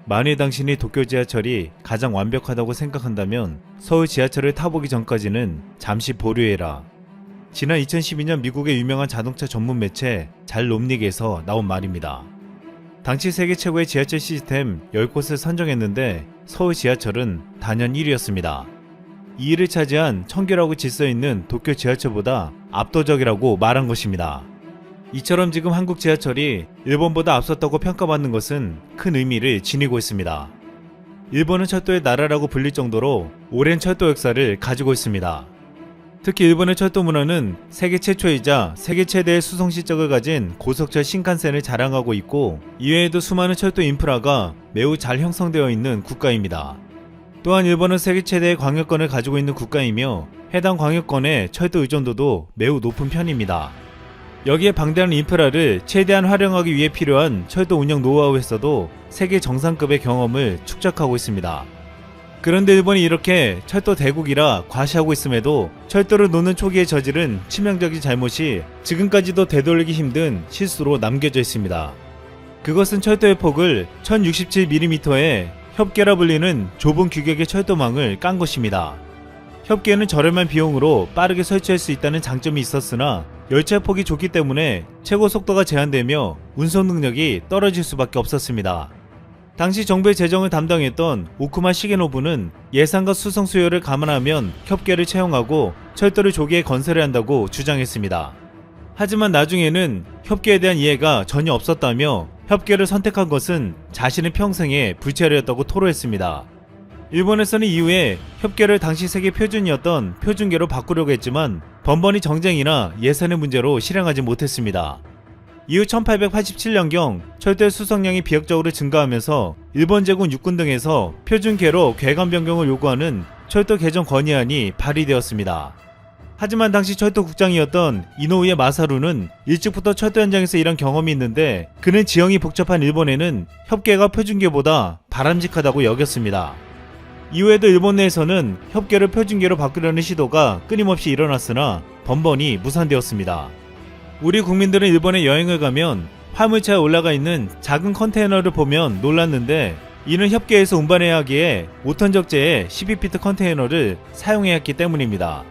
만일 당신이 도쿄 지하철이 가장 완벽하다고 생각한다면 서울 지하철을 타보기 전까지는 잠시 보류해라. 지난 2012년 미국의 유명한 자동차 전문 매체 잘롬닉에서 나온 말입니다. 당시 세계 최고의 지하철 시스템 10곳을 선정했는데 서울 지하철은 단연 1위였습니다. 2위를 차지한 청결하고 질서 있는 도쿄 지하철보다 압도적이라고 말한 것입니다. 이처럼 지금 한국 지하철이 일본보다 앞섰다고 평가받는 것은 큰 의미를 지니고 있습니다. 일본은 철도의 나라라고 불릴 정도로 오랜 철도 역사를 가지고 있습니다. 특히 일본의 철도 문화는 세계 최초이자 세계 최대의 수송 실적을 가진 고속철 신칸센을 자랑하고 있고, 이외에도 수많은 철도 인프라가 매우 잘 형성되어 있는 국가입니다. 또한 일본은 세계 최대의 광역권을 가지고 있는 국가이며 해당 광역권의 철도 의존도도 매우 높은 편입니다. 여기에 방대한 인프라를 최대한 활용하기 위해 필요한 철도 운영 노하우에서도 세계 정상급의 경험을 축적하고 있습니다. 그런데 일본이 이렇게 철도 대국이라 과시하고 있음에도 철도를 놓는 초기에 저지른 치명적인 잘못이 지금까지도 되돌리기 힘든 실수로 남겨져 있습니다. 그것은 철도의 폭을 1067mm의 협계라 불리는 좁은 규격의 철도망을 깐 것입니다. 협계는 저렴한 비용으로 빠르게 설치할 수 있다는 장점이 있었으나 열차 폭이 좁기 때문에 최고 속도가 제한되며 운송 능력이 떨어질 수밖에 없었습니다. 당시 정부의 재정을 담당했던 오쿠마 시게노부는 예산과 수송 수요를 감안하면 협계를 채용하고 철도를 조기에 건설해야 한다고 주장했습니다. 하지만 나중에는 협계에 대한 이해가 전혀 없었다며 협계를 선택한 것은 자신의 평생의 불찰이었다고 토로했습니다. 일본에서는 이후에 협계를 당시 세계 표준이었던 표준계로 바꾸려고 했지만 번번이 정쟁이나 예산의 문제로 실행하지 못했습니다. 이후 1887년경 철도의 수송량이 비약적으로 증가하면서 일본 제국 육군 등에서 표준계로 궤관 변경을 요구하는 철도 개정 건의안이 발의되었습니다. 하지만 당시 철도국장이었던 이노우에 마사루는 일찍부터 철도 현장에서 일한 경험이 있는데 그는 지형이 복잡한 일본에는 협계가 표준계보다 바람직하다고 여겼습니다. 이후에도 일본 내에서는 협계를 표준계로 바꾸려는 시도가 끊임없이 일어났으나 번번이 무산되었습니다. 우리 국민들은 일본에 여행을 가면 화물차에 올라가 있는 작은 컨테이너를 보면 놀랐는데 이는 협계에서 운반해야 하기에 5톤 적재의 12피트 컨테이너를 사용해야 했기 때문입니다.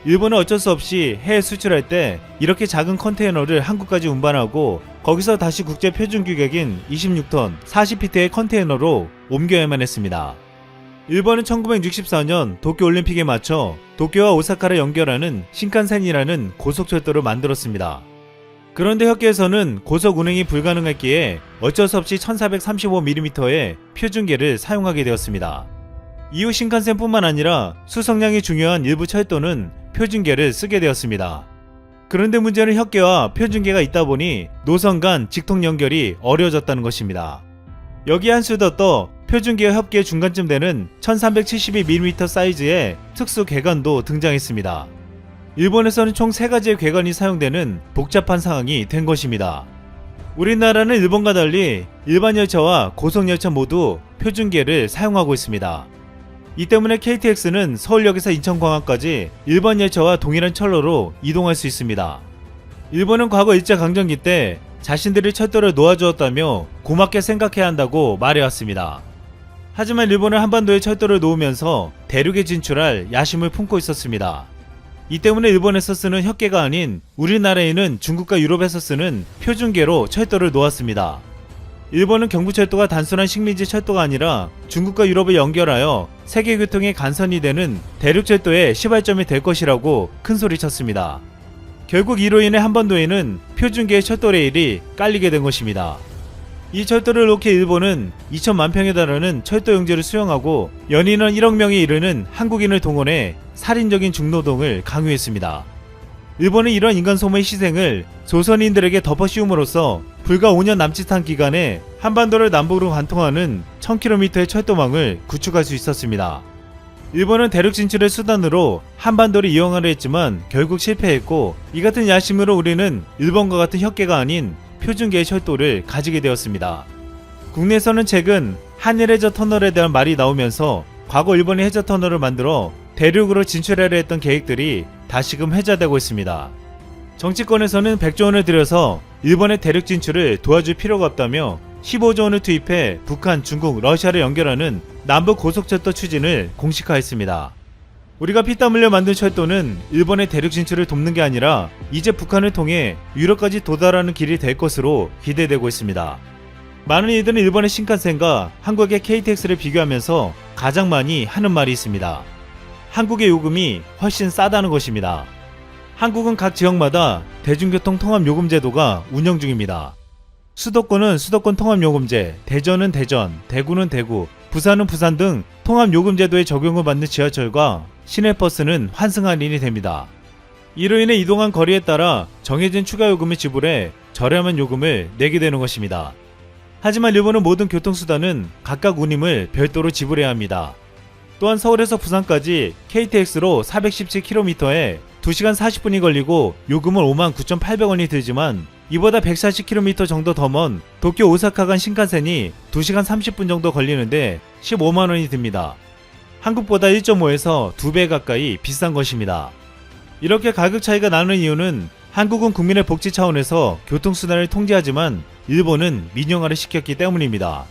일본은 어쩔 수 없이 해외 수출할 때 이렇게 작은 컨테이너를 한국까지 운반하고 거기서 다시 국제 표준 규격인 26톤 40피트의 컨테이너로 옮겨야만 했습니다. 일본은 1964년 도쿄올림픽에 맞춰 도쿄와 오사카를 연결하는 신칸센이라는 고속철도를 만들었습니다. 그런데 협계에서는 고속 운행이 불가능했기에 어쩔 수 없이 1435mm의 표준계를 사용하게 되었습니다. 이후 신칸센뿐만 아니라 수송량이 중요한 일부 철도는 표준계를 쓰게 되었습니다. 그런데 문제는 협계와 표준계가 있다 보니 노선 간 직통 연결이 어려워졌다는 것입니다. 여기에 한수 더 떠 표준계와 협계 중간쯤 되는 1372mm 사이즈의 특수 궤관도 등장했습니다. 일본에서는 총 3가지의 궤관이 사용되는 복잡한 상황이 된 것입니다. 우리나라는 일본과 달리 일반 열차와 고속열차 모두 표준계를 사용하고 있습니다. 이 때문에 KTX는 서울역에서 인천공항까지 일반 열차와 동일한 철로로 이동할 수 있습니다. 일본은 과거 일제강점기 때 자신들이 철도를 놓아주었다며 고맙게 생각해야 한다고 말해왔습니다. 하지만 일본은 한반도에 철도를 놓으면서 대륙에 진출할 야심을 품고 있었습니다. 이 때문에 일본에서 쓰는 협계가 아닌 우리나라에는 중국과 유럽에서 쓰는 표준계로 철도를 놓았습니다. 일본은 경부철도가 단순한 식민지 철도가 아니라 중국과 유럽을 연결하여 세계교통의 간선이 되는 대륙철도의 시발점이 될 것이라고 큰소리쳤습니다. 결국 이로 인해 한반도에는 표준계의 철도 레일이 깔리게 된 것입니다. 이 철도를 놓게 일본은 2천만 평에 달하는 철도 용지를 수용하고 연인원 1억 명에 이르는 한국인을 동원해 살인적인 중노동을 강요했습니다. 일본은 이런 인간 소모의 희생을 조선인들에게 덮어씌움으로써 불과 5년 남짓한 기간에 한반도를 남북으로 관통하는 1000km의 철도망을 구축할 수 있었습니다. 일본은 대륙 진출의 수단으로 한반도를 이용하려 했지만 결국 실패했고, 이 같은 야심으로 우리는 일본과 같은 협계가 아닌 표준계의 철도를 가지게 되었습니다. 국내에서는 최근 한일 해저 터널에 대한 말이 나오면서 과거 일본이 해저 터널을 만들어 대륙으로 진출하려 했던 계획들이 다시금 해자되고 있습니다. 정치권에서는 100조 원을 들여서 일본의 대륙 진출을 도와줄 필요가 없다며 15조 원을 투입해 북한, 중국, 러시아를 연결하는 남북 고속철도 추진을 공식화했습니다. 우리가 피땀 흘려 만든 철도는 일본의 대륙 진출을 돕는 게 아니라 이제 북한을 통해 유럽까지 도달하는 길이 될 것으로 기대되고 있습니다. 많은 이들은 일본의 신칸센과 한국의 KTX를 비교하면서 가장 많이 하는 말이 있습니다. 한국의 요금이 훨씬 싸다는 것입니다. 한국은 각 지역마다 대중교통 통합요금제도가 운영 중입니다. 수도권은 수도권 통합요금제, 대전은 대전, 대구는 대구, 부산은 부산 등 통합요금제도에 적용을 받는 지하철과 시내버스는 환승 할인이 됩니다. 이로 인해 이동한 거리에 따라 정해진 추가 요금을 지불해 저렴한 요금을 내게 되는 것입니다. 하지만 일본은 모든 교통수단은 각각 운임을 별도로 지불해야 합니다. 또한 서울에서 부산까지 KTX로 417km에 2시간 40분이 걸리고 요금은 59,800원이 들지만 이보다 140km 정도 더 먼 도쿄 오사카 간 신칸센이 2시간 30분 정도 걸리는데 15만원이 듭니다. 한국보다 1.5에서 2배 가까이 비싼 것입니다. 이렇게 가격 차이가 나는 이유는 한국은 국민의 복지 차원에서 교통수단을 통제하지만 일본은 민영화를 시켰기 때문입니다.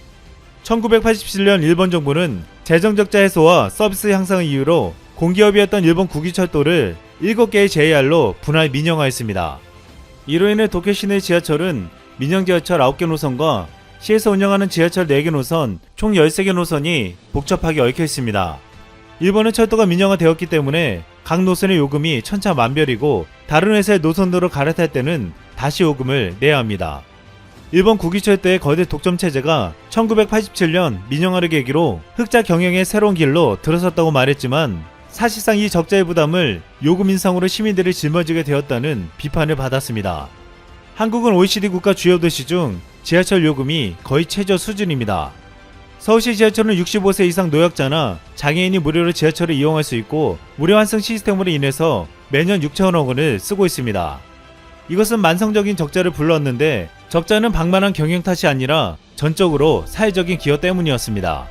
1987년 일본 정부는 재정적자 해소와 서비스 향상의 이유로 공기업이었던 일본 국유철도를 7개의 JR로 분할 민영화했습니다. 이로 인해 도쿄 시내 지하철은 민영지하철 9개 노선과 시에서 운영하는 지하철 4개 노선 총 13개 노선이 복잡하게 얽혀 있습니다. 일본은 철도가 민영화되었기 때문에 각 노선의 요금이 천차만별이고 다른 회사의 노선도로 갈아탈 때는 다시 요금을 내야 합니다. 일본 국유철도의 거대 독점 체제가 1987년 민영화를 계기로 흑자 경영의 새로운 길로 들어섰다고 말했지만 사실상 이 적자의 부담을 요금 인상으로 시민들이 짊어지게 되었다는 비판을 받았습니다. 한국은 OECD 국가 주요 도시 중 지하철 요금이 거의 최저 수준입니다. 서울시 지하철은 65세 이상 노약자나 장애인이 무료로 지하철을 이용할 수 있고 무료 환승 시스템으로 인해서 매년 6천억 원을 쓰고 있습니다. 이것은 만성적인 적자를 불러왔는데 적자는 방만한 경영 탓이 아니라 전적으로 사회적인 기여 때문이었습니다.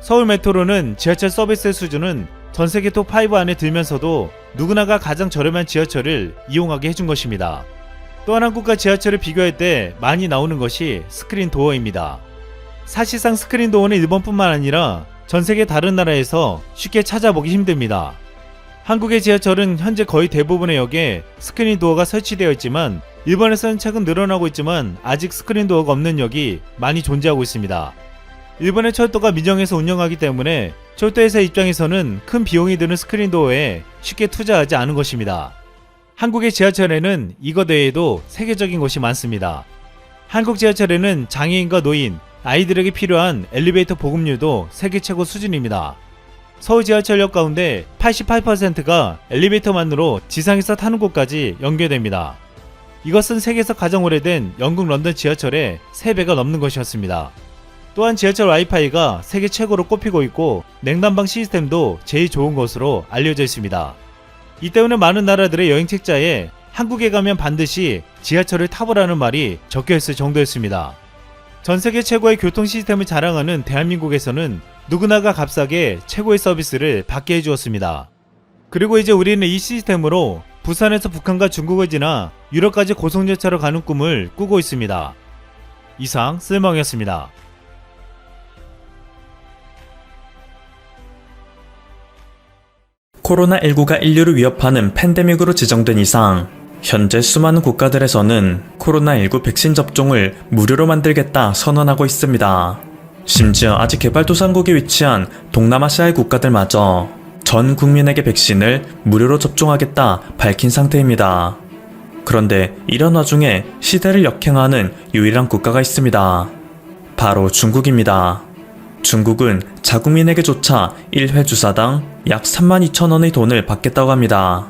서울 메트로는 지하철 서비스의 수준은 전세계 톱5 안에 들면서도 누구나가 가장 저렴한 지하철을 이용하게 해준 것입니다. 또한 한국과 지하철을 비교할 때 많이 나오는 것이 스크린 도어입니다. 사실상 스크린 도어는 일본뿐만 아니라 전세계 다른 나라에서 쉽게 찾아보기 힘듭니다. 한국의 지하철은 현재 거의 대부분의 역에 스크린 도어가 설치되어 있지만 일본에서는 최근 늘어나고 있지만 아직 스크린 도어가 없는 역이 많이 존재하고 있습니다. 일본의 철도가 민영에서 운영하기 때문에 철도회사 입장에서는 큰 비용이 드는 스크린 도어에 쉽게 투자하지 않은 것입니다. 한국의 지하철에는 이것 외에도 세계적인 곳이 많습니다. 한국 지하철에는 장애인과 노인, 아이들에게 필요한 엘리베이터 보급률도 세계 최고 수준입니다. 서울 지하철역 가운데 88%가 엘리베이터만으로 지상에서 타는 곳까지 연결됩니다. 이것은 세계에서 가장 오래된 영국 런던 지하철의 3배가 넘는 것이었습니다. 또한 지하철 와이파이가 세계 최고로 꼽히고 있고 냉난방 시스템도 제일 좋은 것으로 알려져 있습니다. 이 때문에 많은 나라들의 여행 책자에 한국에 가면 반드시 지하철을 타보라는 말이 적혀있을 정도였습니다. 전세계 최고의 교통 시스템을 자랑하는 대한민국에서는 누구나가 값싸게 최고의 서비스를 받게 해주었습니다. 그리고 이제 우리는 이 시스템으로 부산에서 북한과 중국을 지나 유럽까지 고속열차로 가는 꿈을 꾸고 있습니다. 이상 쓸멍이었습니다. 코로나19가 인류를 위협하는 팬데믹으로 지정된 이상 현재 수많은 국가들에서는 코로나19 백신 접종을 무료로 만들겠다 선언하고 있습니다. 심지어 아직 개발도상국에 위치한 동남아시아의 국가들마저 전 국민에게 백신을 무료로 접종하겠다 밝힌 상태입니다. 그런데 이런 와중에 시대를 역행하는 유일한 국가가 있습니다. 바로 중국입니다. 중국은 자국민에게조차 1회 주사당 약 32,000원의 돈을 받겠다고 합니다.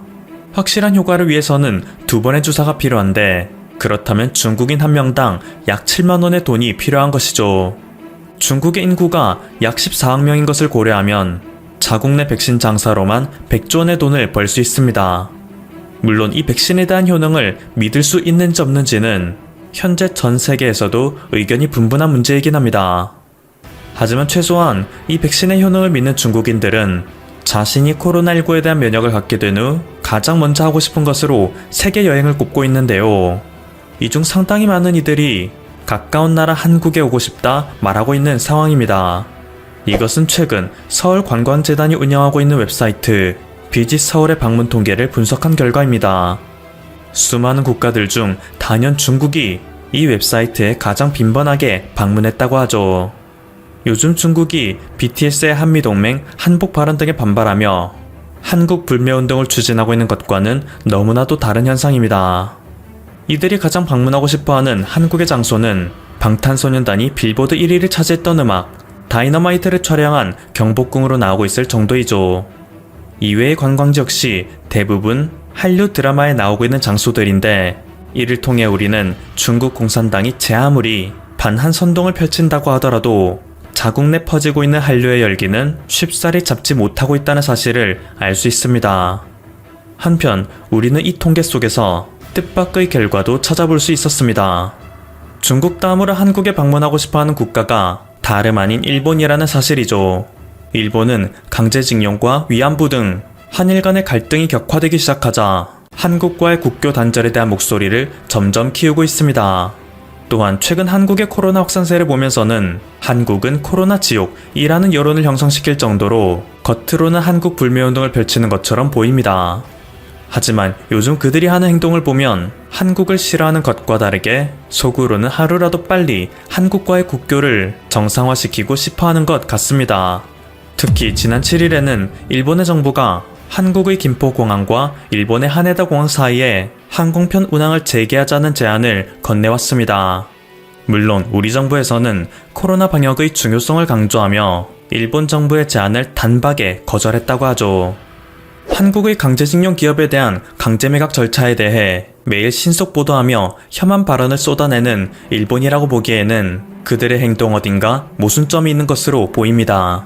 확실한 효과를 위해서는 2번의 주사가 필요한데 그렇다면 중국인 한 명당 약 7만원의 돈이 필요한 것이죠. 중국의 인구가 약 14억 명인 것을 고려하면 자국 내 백신 장사로만 100조 원의 돈을 벌 수 있습니다. 물론 이 백신에 대한 효능을 믿을 수 있는지 없는지는 현재 전 세계에서도 의견이 분분한 문제이긴 합니다. 하지만 최소한 이 백신의 효능을 믿는 중국인들은 자신이 코로나19에 대한 면역을 갖게 된 후 가장 먼저 하고 싶은 것으로 세계 여행을 꼽고 있는데요. 이 중 상당히 많은 이들이 가까운 나라 한국에 오고 싶다 말하고 있는 상황입니다. 이것은 최근 서울관광재단이 운영하고 있는 웹사이트 비짓 서울의 방문 통계를 분석한 결과입니다. 수많은 국가들 중 단연 중국이 이 웹사이트에 가장 빈번하게 방문했다고 하죠. 요즘 중국이 BTS의 한미동맹, 한복 발언 등에 반발하며 한국 불매운동을 추진하고 있는 것과는 너무나도 다른 현상입니다. 이들이 가장 방문하고 싶어하는 한국의 장소는 방탄소년단이 빌보드 1위를 차지했던 음악 다이너마이트를 촬영한 경복궁으로 나오고 있을 정도이죠. 이외의 관광지 역시 대부분 한류 드라마에 나오고 있는 장소들인데 이를 통해 우리는 중국 공산당이 제 아무리 반한 선동을 펼친다고 하더라도 자국 내 퍼지고 있는 한류의 열기는 쉽사리 잡지 못하고 있다는 사실을 알 수 있습니다. 한편 우리는 이 통계 속에서 뜻밖의 결과도 찾아볼 수 있었습니다. 중국 다음으로 한국에 방문하고 싶어하는 국가가 다름 아닌 일본이라는 사실이죠. 일본은 강제징용과 위안부 등 한일 간의 갈등이 격화되기 시작하자 한국과의 국교 단절에 대한 목소리를 점점 키우고 있습니다. 또한 최근 한국의 코로나 확산세를 보면서는 한국은 코로나 지옥이라는 여론을 형성시킬 정도로 겉으로는 한국 불매운동을 펼치는 것처럼 보입니다. 하지만 요즘 그들이 하는 행동을 보면 한국을 싫어하는 것과 다르게 속으로는 하루라도 빨리 한국과의 국교를 정상화시키고 싶어하는 것 같습니다. 특히 지난 7일에는 일본의 정부가 한국의 김포공항과 일본의 하네다 공항 사이에 항공편 운항을 재개하자는 제안을 건네왔습니다. 물론 우리 정부에서는 코로나 방역의 중요성을 강조하며 일본 정부의 제안을 단박에 거절했다고 하죠. 한국의 강제징용 기업에 대한 강제매각 절차에 대해 매일 신속 보도하며 혐한 발언을 쏟아내는 일본이라고 보기에는 그들의 행동 어딘가 모순점이 있는 것으로 보입니다.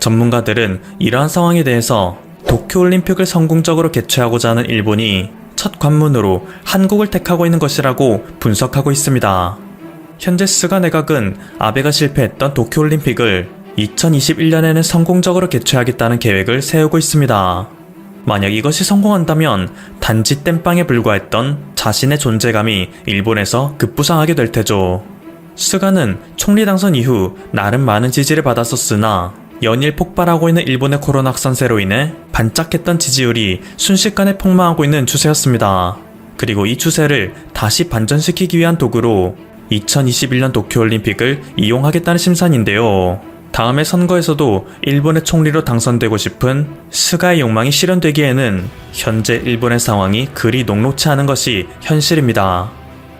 전문가들은 이러한 상황에 대해서 도쿄올림픽을 성공적으로 개최하고자 하는 일본이 첫 관문으로 한국을 택하고 있는 것이라고 분석하고 있습니다. 현재 스가 내각은 아베가 실패했던 도쿄올림픽을 2021년에는 성공적으로 개최하겠다는 계획을 세우고 있습니다. 만약 이것이 성공한다면 단지 땜빵에 불과했던 자신의 존재감이 일본에서 급부상하게 될 테죠. 스가는 총리 당선 이후 나름 많은 지지를 받았었으나 연일 폭발하고 있는 일본의 코로나 확산세로 인해 반짝했던 지지율이 순식간에 폭망하고 있는 추세였습니다. 그리고 이 추세를 다시 반전시키기 위한 도구로 2021년 도쿄올림픽을 이용하겠다는 심산인데요. 다음의 선거에서도 일본의 총리로 당선되고 싶은 스가의 욕망이 실현되기에는 현재 일본의 상황이 그리 녹록치 않은 것이 현실입니다.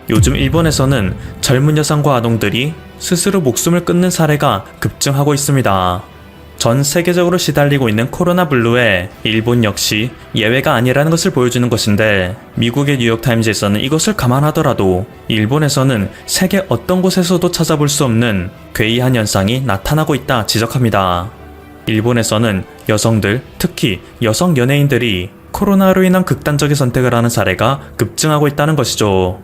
요즘 일본에서는 젊은 여성과 아동들이 스스로 목숨을 끊는 사례가 급증하고 있습니다. 전 세계적으로 시달리고 있는 코로나 블루에 일본 역시 예외가 아니라는 것을 보여주는 것인데 미국의 뉴욕타임즈에서는 이것을 감안하더라도 일본에서는 세계 어떤 곳에서도 찾아볼 수 없는 괴이한 현상이 나타나고 있다 지적합니다. 일본에서는 여성들, 특히 여성 연예인들이 코로나로 인한 극단적인 선택을 하는 사례가 급증하고 있다는 것이죠.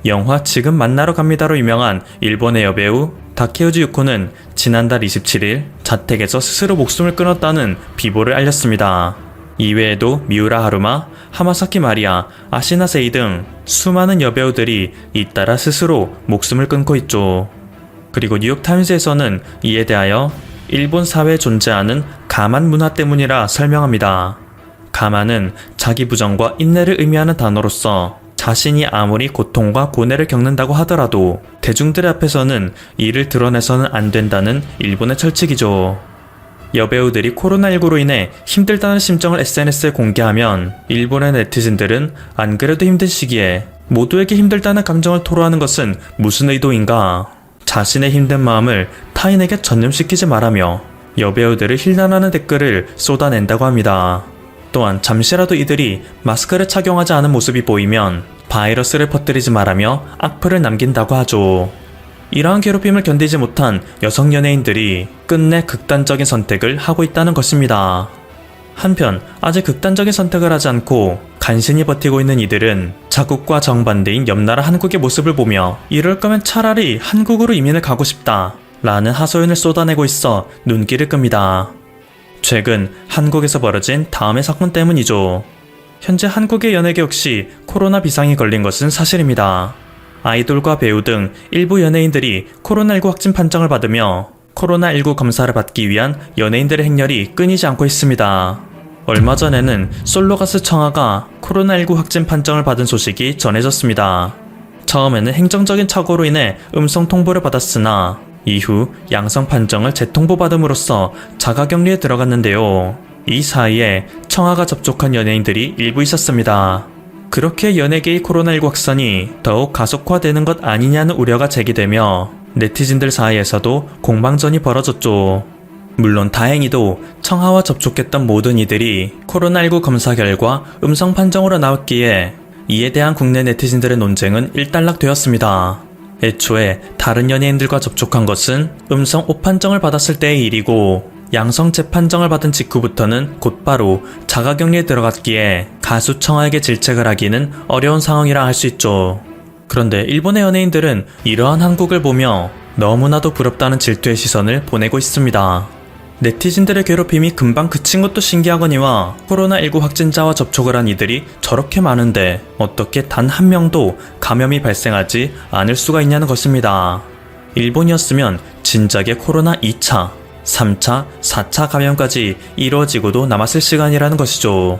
영화 지금 만나러 갑니다로 유명한 일본의 여배우 다케우지 유코는 지난달 27일 자택에서 스스로 목숨을 끊었다는 비보를 알렸습니다. 이외에도 미우라 하루마, 하마사키 마리아, 아시나 세이 등 수많은 여배우들이 잇따라 스스로 목숨을 끊고 있죠. 그리고 뉴욕타임즈에서는 이에 대하여 일본 사회에 존재하는 가만 문화 때문이라 설명합니다. 가만은 자기 부정과 인내를 의미하는 단어로서 자신이 아무리 고통과 고뇌를 겪는다고 하더라도 대중들 앞에서는 이를 드러내서는 안 된다는 일본의 철칙이죠. 여배우들이 코로나19로 인해 힘들다는 심정을 SNS에 공개하면 일본의 네티즌들은 안 그래도 힘든 시기에 모두에게 힘들다는 감정을 토로하는 것은 무슨 의도인가? 자신의 힘든 마음을 타인에게 전염시키지 말라며 여배우들을 힐난하는 댓글을 쏟아낸다고 합니다. 또한 잠시라도 이들이 마스크를 착용하지 않은 모습이 보이면 바이러스를 퍼뜨리지 말라며 악플을 남긴다고 하죠. 이러한 괴롭힘을 견디지 못한 여성 연예인들이 끝내 극단적인 선택을 하고 있다는 것입니다. 한편 아직 극단적인 선택을 하지 않고 간신히 버티고 있는 이들은 자국과 정반대인 옆나라 한국의 모습을 보며 이럴 거면 차라리 한국으로 이민을 가고 싶다 라는 하소연을 쏟아내고 있어 눈길을 끕니다. 최근 한국에서 벌어진 다음의 사건 때문이죠. 현재 한국의 연예계 역시 코로나 비상이 걸린 것은 사실입니다. 아이돌과 배우 등 일부 연예인들이 코로나19 확진 판정을 받으며 코로나19 검사를 받기 위한 연예인들의 행렬이 끊이지 않고 있습니다. 얼마 전에는 솔로 가수 청아가 코로나19 확진 판정을 받은 소식이 전해졌습니다. 처음에는 행정적인 착오로 인해 음성 통보를 받았으나 이후 양성 판정을 재통보받음으로써 자가격리에 들어갔는데요. 이 사이에 청아가 접촉한 연예인들이 일부 있었습니다. 그렇게 연예계의 코로나19 확산이 더욱 가속화되는 것 아니냐는 우려가 제기되며 네티즌들 사이에서도 공방전이 벌어졌죠. 물론 다행히도 청아와 접촉했던 모든 이들이 코로나19 검사 결과 음성 판정으로 나왔기에 이에 대한 국내 네티즌들의 논쟁은 일단락되었습니다. 애초에 다른 연예인들과 접촉한 것은 음성 오판정을 받았을 때의 일이고 양성 재판정을 받은 직후부터는 곧바로 자가격리에 들어갔기에 가수 청아에게 질책을 하기는 어려운 상황이라 할 수 있죠. 그런데 일본의 연예인들은 이러한 한국을 보며 너무나도 부럽다는 질투의 시선을 보내고 있습니다. 네티즌들의 괴롭힘이 금방 그친 것도 신기하거니와 코로나19 확진자와 접촉을 한 이들이 저렇게 많은데 어떻게 단 한 명도 감염이 발생하지 않을 수가 있냐는 것입니다. 일본이었으면 진작에 코로나 2차, 3차, 4차 감염까지 이루어지고도 남았을 시간이라는 것이죠.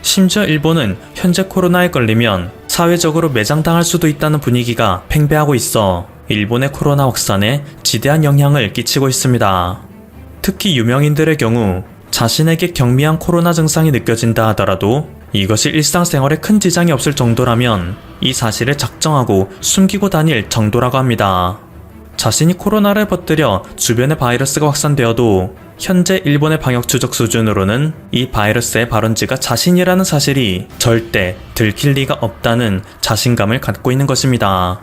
심지어 일본은 현재 코로나에 걸리면 사회적으로 매장당할 수도 있다는 분위기가 팽배하고 있어 일본의 코로나 확산에 지대한 영향을 끼치고 있습니다. 특히 유명인들의 경우 자신에게 경미한 코로나 증상이 느껴진다 하더라도 이것이 일상생활에 큰 지장이 없을 정도라면 이 사실을 작정하고 숨기고 다닐 정도라고 합니다. 자신이 코로나를 퍼뜨려 주변에 바이러스가 확산되어도 현재 일본의 방역 추적 수준으로는 이 바이러스의 발원지가 자신이라는 사실이 절대 들킬 리가 없다는 자신감을 갖고 있는 것입니다.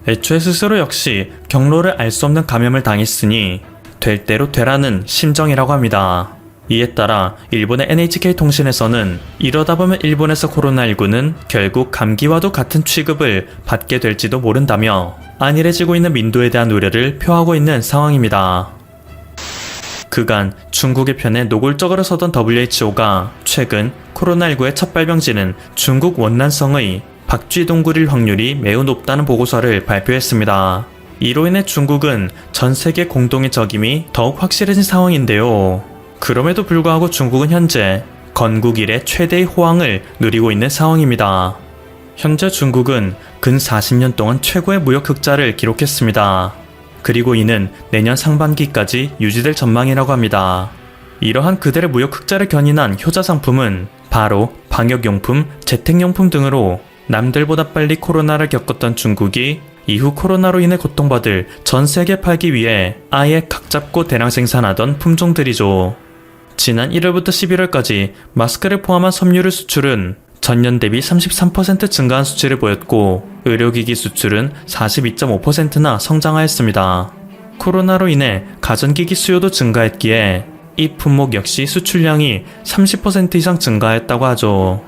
애초에 스스로 역시 경로를 알 수 없는 감염을 당했으니 될 대로 되라는 심정이라고 합니다. 이에 따라 일본의 NHK통신에서는 이러다 보면 일본에서 코로나19는 결국 감기와도 같은 취급을 받게 될지도 모른다며 안일해지고 있는 민도에 대한 우려를 표하고 있는 상황입니다. 그간 중국의 편에 노골적으로 서던 WHO가 최근 코로나19의 첫 발병지는 중국 원난성의 박쥐동굴일 확률이 매우 높다는 보고서를 발표했습니다. 이로 인해 중국은 전 세계 공동의 적임이 더욱 확실해진 상황인데요. 그럼에도 불구하고 중국은 현재 건국 이래 최대의 호황을 누리고 있는 상황입니다. 현재 중국은 근 40년 동안 최고의 무역 흑자를 기록했습니다. 그리고 이는 내년 상반기까지 유지될 전망이라고 합니다. 이러한 그들의 무역 흑자를 견인한 효자 상품은 바로 방역용품, 재택용품 등으로 남들보다 빨리 코로나를 겪었던 중국이 이후 코로나로 인해 고통받을 전 세계 팔기 위해 아예 각 잡고 대량 생산하던 품종들이죠. 지난 1월부터 11월까지 마스크를 포함한 섬유류 수출은 전년 대비 33% 증가한 수치를 보였고 의료기기 수출은 42.5%나 성장하였습니다. 코로나로 인해 가전기기 수요도 증가했기에 이 품목 역시 수출량이 30% 이상 증가했다고 하죠.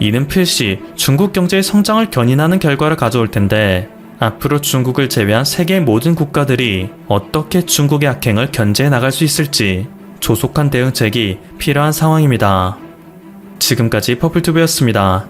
이는 필시 중국 경제의 성장을 견인하는 결과를 가져올 텐데 앞으로 중국을 제외한 세계의 모든 국가들이 어떻게 중국의 악행을 견제해 나갈 수 있을지 조속한 대응책이 필요한 상황입니다. 지금까지 퍼플튜브였습니다.